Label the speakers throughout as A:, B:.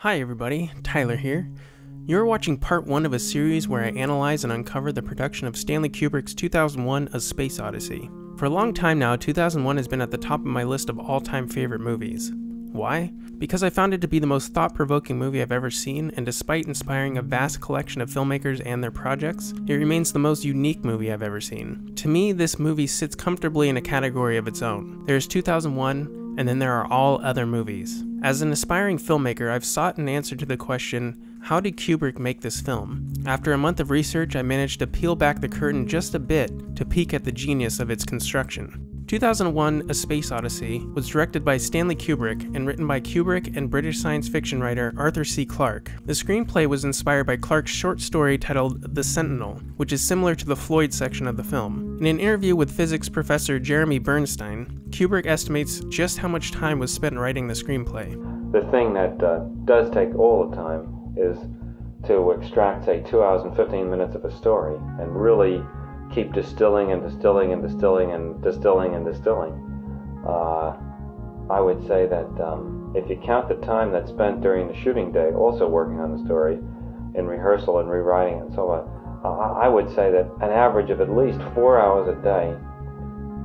A: Hi everybody, Tyler here. You're watching part 1 of a series where I analyze and uncover the production of Stanley Kubrick's 2001 A Space Odyssey. For a long time now, 2001 has been at the top of my list of all-time favorite movies. Why? Because I found it to be the most thought-provoking movie I've ever seen, and despite inspiring a vast collection of filmmakers and their projects, it remains the most unique movie I've ever seen. To me, this movie sits comfortably in a category of its own. There's 2001, and then there are all other movies. As an aspiring filmmaker, I've sought an answer to the question, how did Kubrick make this film? After a month of research, I managed to peel back the curtain just a bit to peek at the genius of its construction. 2001 A Space Odyssey was directed by Stanley Kubrick and written by Kubrick and British science fiction writer Arthur C. Clarke. The screenplay was inspired by Clarke's short story titled The Sentinel, which is similar to the Floyd section of the film. In an interview with physics professor Jerome Bernstein, Kubrick estimates just how much time was spent writing the screenplay.
B: The thing that does take all the time is to extract, say, 2 hours and 15 minutes of a story and really keep distilling and distilling and distilling and distilling and distilling. I would say that if you count the time that's spent during the shooting day also working on the story, in rehearsal and rewriting and so on, I would say that an average of at least 4 hours a day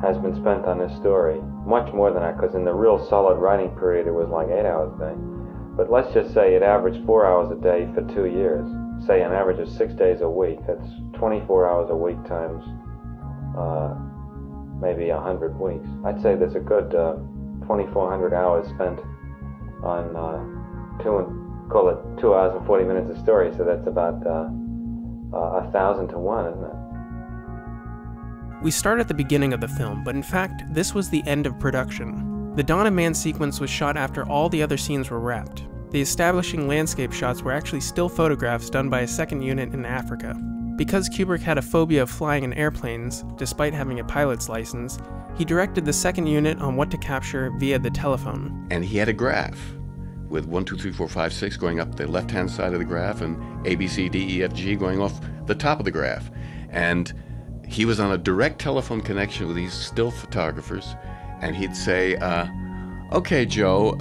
B: has been spent on this story. Much more than that, because in the real solid writing period it was like 8 hours a day. But let's just say it averaged 4 hours a day for 2 years. Say an average of 6 days a week. That's 24 hours a week times maybe 100 weeks. I'd say there's a good 2,400 hours spent on call it 2 hours and 40 minutes of story. So that's about 1,000 to 1, isn't it?
A: We start at the beginning of the film, but in fact, this was the end of production. The Dawn of Man sequence was shot after all the other scenes were wrapped. The establishing landscape shots were actually still photographs done by a second unit in Africa. Because Kubrick had a phobia of flying in airplanes, despite having a pilot's license, he directed the second unit on what to capture via the telephone.
C: And he had a graph with 1, 2, 3, 4, 5, 6 going up the left-hand side of the graph and A, B, C, D, E, F, G going off the top of the graph. And he was on a direct telephone connection with these still photographers, and he'd say, okay, Joe,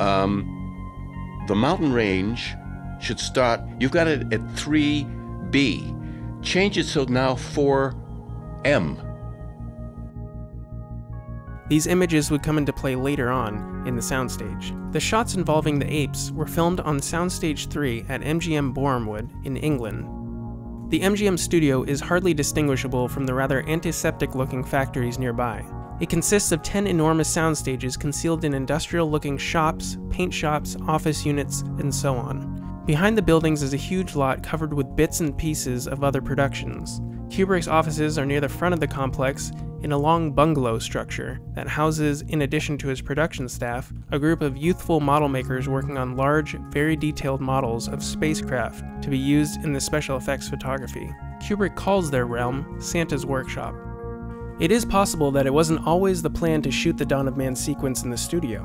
C: the mountain range should start, you've got it at 3B. Change it so now 4M.
A: These images would come into play later on in the soundstage. The shots involving the apes were filmed on Soundstage 3 at MGM Bournemouth in England. The MGM studio is hardly distinguishable from the rather antiseptic-looking factories nearby. It consists of 10 enormous soundstages concealed in industrial-looking shops, paint shops, office units, and so on. Behind the buildings is a huge lot covered with bits and pieces of other productions. Kubrick's offices are near the front of the complex in a long bungalow structure that houses, in addition to his production staff, a group of youthful model makers working on large, very detailed models of spacecraft to be used in the special effects photography. Kubrick calls their realm Santa's Workshop. It is possible that it wasn't always the plan to shoot the Dawn of Man sequence in the studio.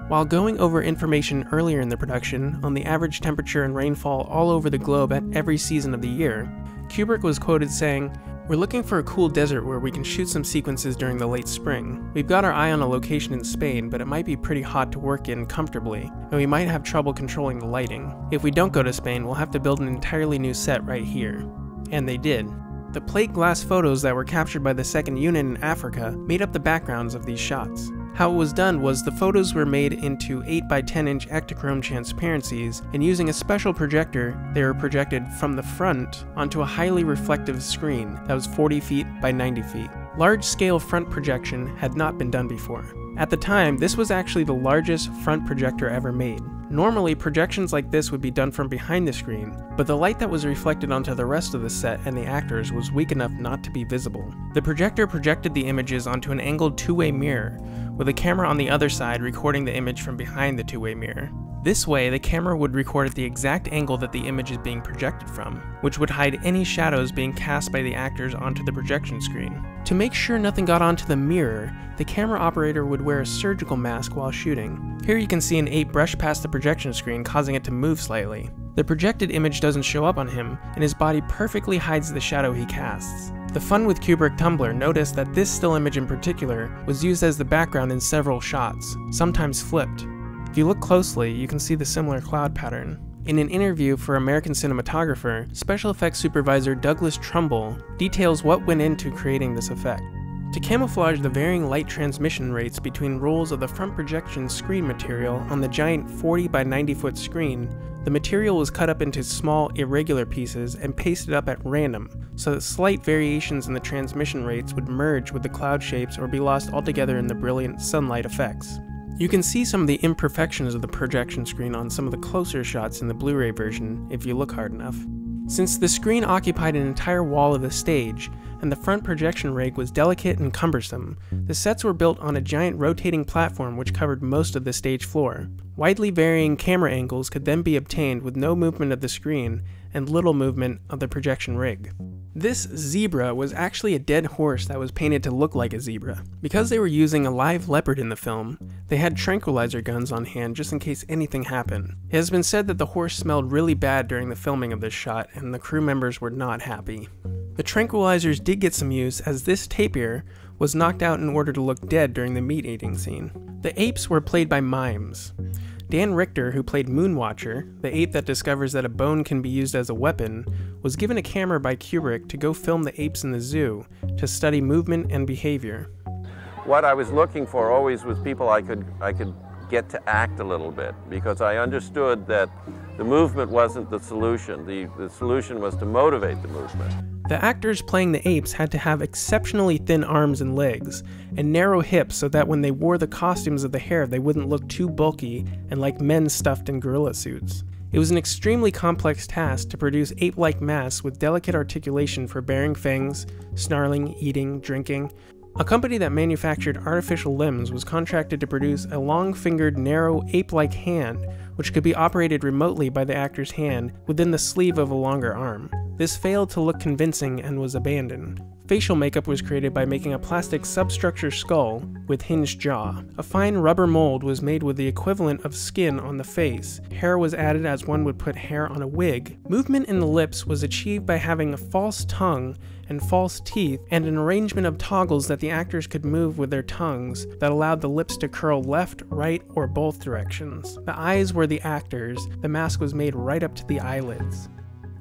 A: While going over information earlier in the production on the average temperature and rainfall all over the globe at every season of the year, Kubrick was quoted saying, "We're looking for a cool desert where we can shoot some sequences during the late spring. We've got our eye on a location in Spain, but it might be pretty hot to work in comfortably, and we might have trouble controlling the lighting. If we don't go to Spain, we'll have to build an entirely new set right here." And they did. The plate glass photos that were captured by the second unit in Africa made up the backgrounds of these shots. How it was done was the photos were made into 8 by 10 inch Ektachrome transparencies, and using a special projector, they were projected from the front onto a highly reflective screen that was 40 feet by 90 feet. Large-scale front projection had not been done before. At the time, this was actually the largest front projector ever made. Normally, projections like this would be done from behind the screen, but the light that was reflected onto the rest of the set and the actors was weak enough not to be visible. The projector projected the images onto an angled two-way mirror, with a camera on the other side recording the image from behind the two-way mirror. This way, the camera would record at the exact angle that the image is being projected from, which would hide any shadows being cast by the actors onto the projection screen. To make sure nothing got onto the mirror, the camera operator would wear a surgical mask while shooting. Here you can see an ape brush past the projection screen, causing it to move slightly. The projected image doesn't show up on him, and his body perfectly hides the shadow he casts. The Fun with Kubrick Tumblr noticed that this still image in particular was used as the background in several shots, sometimes flipped. If you look closely, you can see the similar cloud pattern. In an interview for American Cinematographer, special effects supervisor Douglas Trumbull details what went into creating this effect. To camouflage the varying light transmission rates between rolls of the front projection screen material on the giant 40 by 90 foot screen, the material was cut up into small, irregular pieces and pasted up at random, so that slight variations in the transmission rates would merge with the cloud shapes or be lost altogether in the brilliant sunlight effects. You can see some of the imperfections of the projection screen on some of the closer shots in the Blu-ray version if you look hard enough. Since the screen occupied an entire wall of the stage, and the front projection rig was delicate and cumbersome, the sets were built on a giant rotating platform which covered most of the stage floor. Widely varying camera angles could then be obtained with no movement of the screen and little movement of the projection rig. This zebra was actually a dead horse that was painted to look like a zebra. Because they were using a live leopard in the film, they had tranquilizer guns on hand just in case anything happened. It has been said that the horse smelled really bad during the filming of this shot, and the crew members were not happy. The tranquilizers did get some use, as this tapir was knocked out in order to look dead during the meat-eating scene. The apes were played by mimes. Dan Richter, who played Moonwatcher, the ape that discovers that a bone can be used as a weapon, was given a camera by Kubrick to go film the apes in the zoo to study movement and behavior.
D: What I was looking for always was people I could get to act a little bit, because I understood that the movement wasn't the solution. The solution was to motivate the movement.
A: The actors playing the apes had to have exceptionally thin arms and legs, and narrow hips so that when they wore the costumes of the hair they wouldn't look too bulky and like men stuffed in gorilla suits. It was an extremely complex task to produce ape-like masks with delicate articulation for baring fangs, snarling, eating, drinking. A company that manufactured artificial limbs was contracted to produce a long-fingered, narrow, ape-like hand which could be operated remotely by the actor's hand within the sleeve of a longer arm. This failed to look convincing and was abandoned. Facial makeup was created by making a plastic substructure skull with hinged jaw. A fine rubber mold was made with the equivalent of skin on the face. Hair was added as one would put hair on a wig. Movement in the lips was achieved by having a false tongue and false teeth, and an arrangement of toggles that the actors could move with their tongues that allowed the lips to curl left, right, or both directions. The eyes were the actors. The mask was made right up to the eyelids.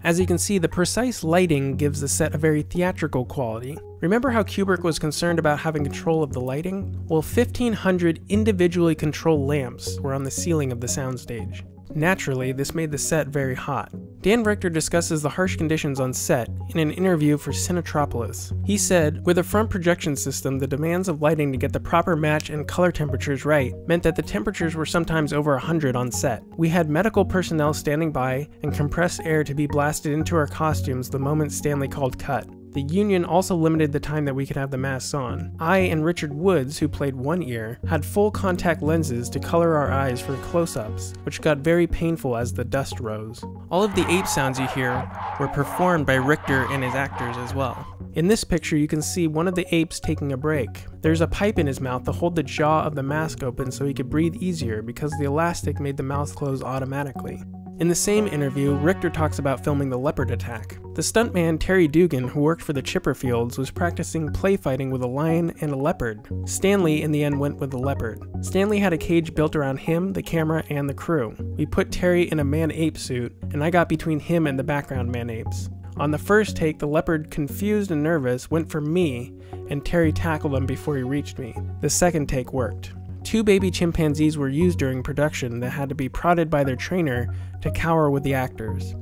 A: As you can see, the precise lighting gives the set a very theatrical quality. Remember how Kubrick was concerned about having control of the lighting? Well, 1,500 individually controlled lamps were on the ceiling of the soundstage. Naturally, this made the set very hot. Dan Richter discusses the harsh conditions on set in an interview for Cinetropolis. He said, with a front projection system, the demands of lighting to get the proper match and color temperatures right meant that the temperatures were sometimes over 100 on set. We had medical personnel standing by and compressed air to be blasted into our costumes the moment Stanley called cut. The union also limited the time that we could have the masks on. I and Richard Woods, who played One Ear, had full contact lenses to color our eyes for close-ups, which got very painful as the dust rose. All of the ape sounds you hear were performed by Richter and his actors as well. In this picture you can see one of the apes taking a break. There's a pipe in his mouth to hold the jaw of the mask open so he could breathe easier because the elastic made the mouth close automatically. In the same interview, Richter talks about filming the Leopard Attack. The stuntman Terry Dugan, who worked for the Chipperfields, was practicing play fighting with a lion and a leopard. Stanley, in the end, went with the leopard. Stanley had a cage built around him, the camera, and the crew. We put Terry in a man-ape suit, and I got between him and the background man-apes. On the first take, the leopard, confused and nervous, went for me, and Terry tackled him before he reached me. The second take worked. 2 baby chimpanzees were used during production that had to be prodded by their trainer to cower with the actors.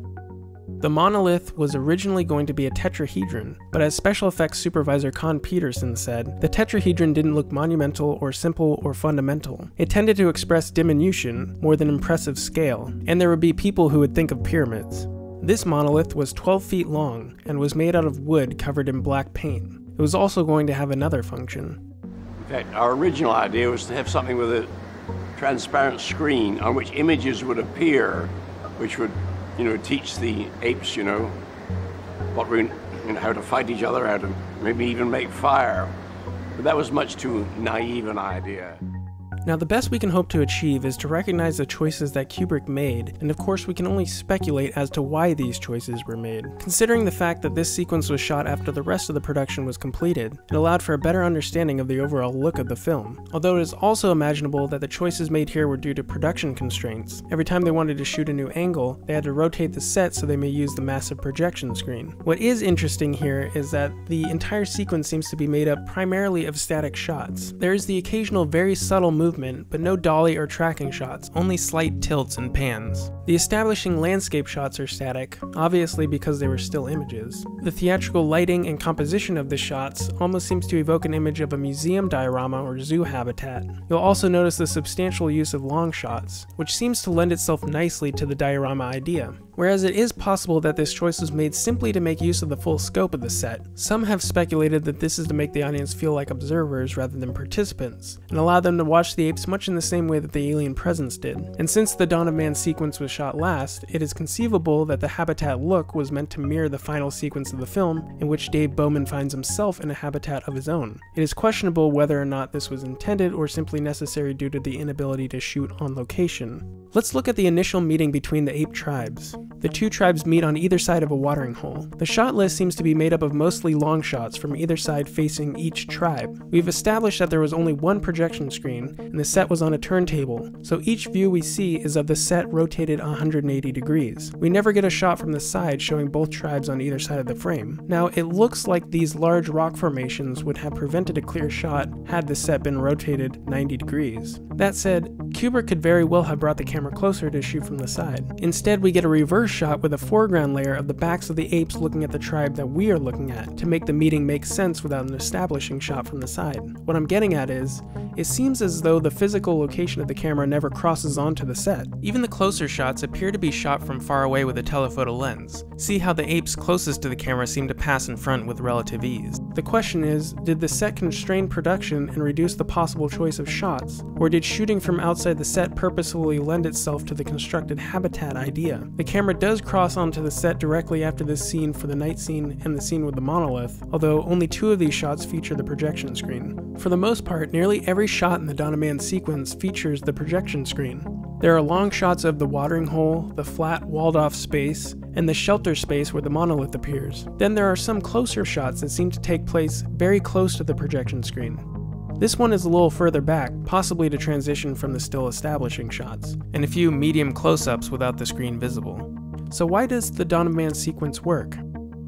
A: The monolith was originally going to be a tetrahedron, but as special effects supervisor Con Peterson said, the tetrahedron didn't look monumental or simple or fundamental. It tended to express diminution more than impressive scale, and there would be people who would think of pyramids. This monolith was 12 feet long and was made out of wood covered in black paint. It was also going to have another function.
E: In fact, our original idea was to have something with a transparent screen on which images would appear, which would, teach the apes, how to fight each other, how to maybe even make fire. But that was much too naive an idea.
A: Now, the best we can hope to achieve is to recognize the choices that Kubrick made, and of course we can only speculate as to why these choices were made. Considering the fact that this sequence was shot after the rest of the production was completed, it allowed for a better understanding of the overall look of the film. Although it is also imaginable that the choices made here were due to production constraints. Every time they wanted to shoot a new angle, they had to rotate the set so they may use the massive projection screen. What is interesting here is that the entire sequence seems to be made up primarily of static shots. There is the occasional very subtle movement, but no dolly or tracking shots, only slight tilts and pans. The establishing landscape shots are static, obviously because they were still images. The theatrical lighting and composition of the shots almost seems to evoke an image of a museum diorama or zoo habitat. You'll also notice the substantial use of long shots, which seems to lend itself nicely to the diorama idea. Whereas it is possible that this choice was made simply to make use of the full scope of the set, some have speculated that this is to make the audience feel like observers rather than participants, and allow them to watch the apes much in the same way that the alien presence did. And since the Dawn of Man sequence was shot last, it is conceivable that the habitat look was meant to mirror the final sequence of the film, in which Dave Bowman finds himself in a habitat of his own. It is questionable whether or not this was intended or simply necessary due to the inability to shoot on location. Let's look at the initial meeting between the Ape Tribes. The two tribes meet on either side of a watering hole. The shot list seems to be made up of mostly long shots from either side facing each tribe. We've established that there was only one projection screen, and the set was on a turntable, so each view we see is of the set rotated 180 degrees. We never get a shot from the side showing both tribes on either side of the frame. Now, it looks like these large rock formations would have prevented a clear shot had the set been rotated 90 degrees. That said, Kubrick could very well have brought the camera closer to shoot from the side. Instead, we get a reverse shot with a foreground layer of the backs of the apes looking at the tribe that we are looking at to make the meeting make sense without an establishing shot from the side. What I'm getting at is, it seems as though the physical location of the camera never crosses onto the set. Even the closer shots appear to be shot from far away with a telephoto lens. See how the apes closest to the camera seem to pass in front with relative ease. The question is, did the set constrain production and reduce the possible choice of shots? Or did shooting from outside the set purposefully lend itself to the constructed habitat idea? The camera does cross onto the set directly after this scene for the night scene and the scene with the monolith, although only two of these shots feature the projection screen. For the most part, nearly every shot in the Dawn of Man sequence features the projection screen. There are long shots of the watering hole, the flat, walled-off space, and the shelter space where the monolith appears. Then there are some closer shots that seem to take place very close to the projection screen. This one is a little further back, possibly to transition from the still establishing shots, and a few medium close-ups without the screen visible. So why does the Dawn of Man sequence work?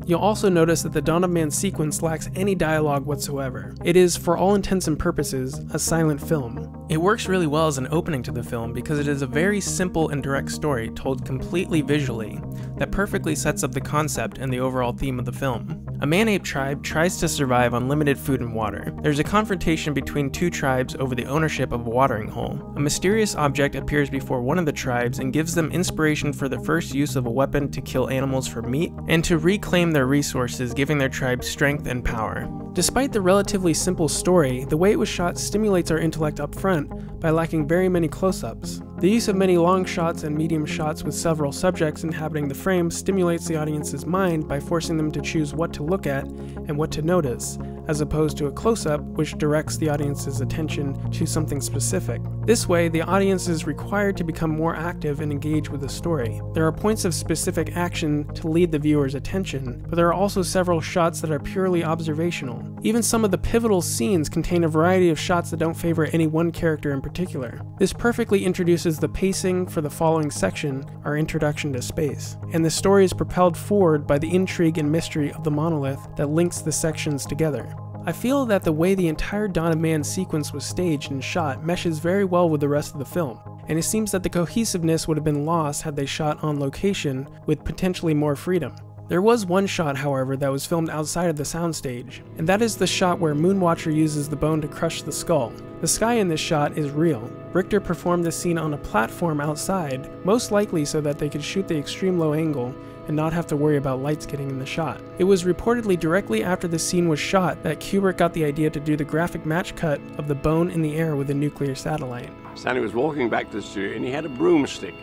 A: You'll also notice that the Dawn of Man sequence lacks any dialogue whatsoever. It is, for all intents and purposes, a silent film. It works really well as an opening to the film because it is a very simple and direct story told completely visually that perfectly sets up the concept and the overall theme of the film. A man-ape tribe tries to survive on limited food and water. There's a confrontation between two tribes over the ownership of a watering hole. A mysterious object appears before one of the tribes and gives them inspiration for the first use of a weapon to kill animals for meat and to reclaim their resources, giving their tribe strength and power. Despite the relatively simple story, the way it was shot stimulates our intellect up front by lacking very many close-ups. The use of many long shots and medium shots with several subjects inhabiting the frame stimulates the audience's mind by forcing them to choose what to look at and what to notice, as opposed to a close-up which directs the audience's attention to something specific. This way, the audience is required to become more active and engage with the story. There are points of specific action to lead the viewer's attention, but there are also several shots that are purely observational. Even some of the pivotal scenes contain a variety of shots that don't favor any one character in particular. This perfectly introduces the pacing for the following section, our introduction to space, and the story is propelled forward by the intrigue and mystery of the monolith that links the sections together. I feel that the way the entire Dawn of Man sequence was staged and shot meshes very well with the rest of the film, and it seems that the cohesiveness would have been lost had they shot on location with potentially more freedom. There was one shot, however, that was filmed outside of the soundstage, and that is the shot where Moonwatcher uses the bone to crush the skull. The sky in this shot is real. Richter performed this scene on a platform outside, most likely so that they could shoot the extreme low angle and not have to worry about lights getting in the shot. It was reportedly directly after the scene was shot that Kubrick got the idea to do the graphic match cut of the bone in the air with a nuclear satellite.
E: Stanley was walking back to the studio and he had a broomstick,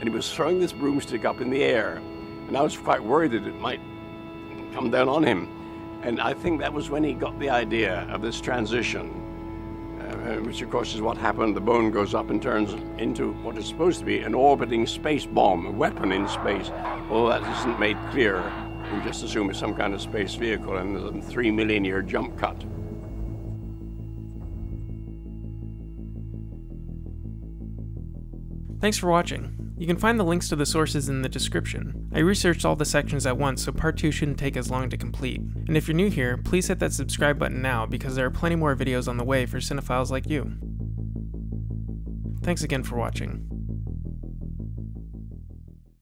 E: and he was throwing this broomstick up in the air, and I was quite worried that it might come down on him. And I think that was when he got the idea of this transition which of course is what happened. The bone goes up and turns into what is supposed to be an orbiting space bomb, a weapon in space. Although that isn't made clear, we just assume it's some kind of space vehicle, and there's a 3 million year jump cut.
A: Thanks for watching. You can find the links to the sources in the description. I researched all the sections at once, so part 2 shouldn't take as long to complete. And if you're new here, please hit that subscribe button now, because there are plenty more videos on the way for cinephiles like you. Thanks again for watching.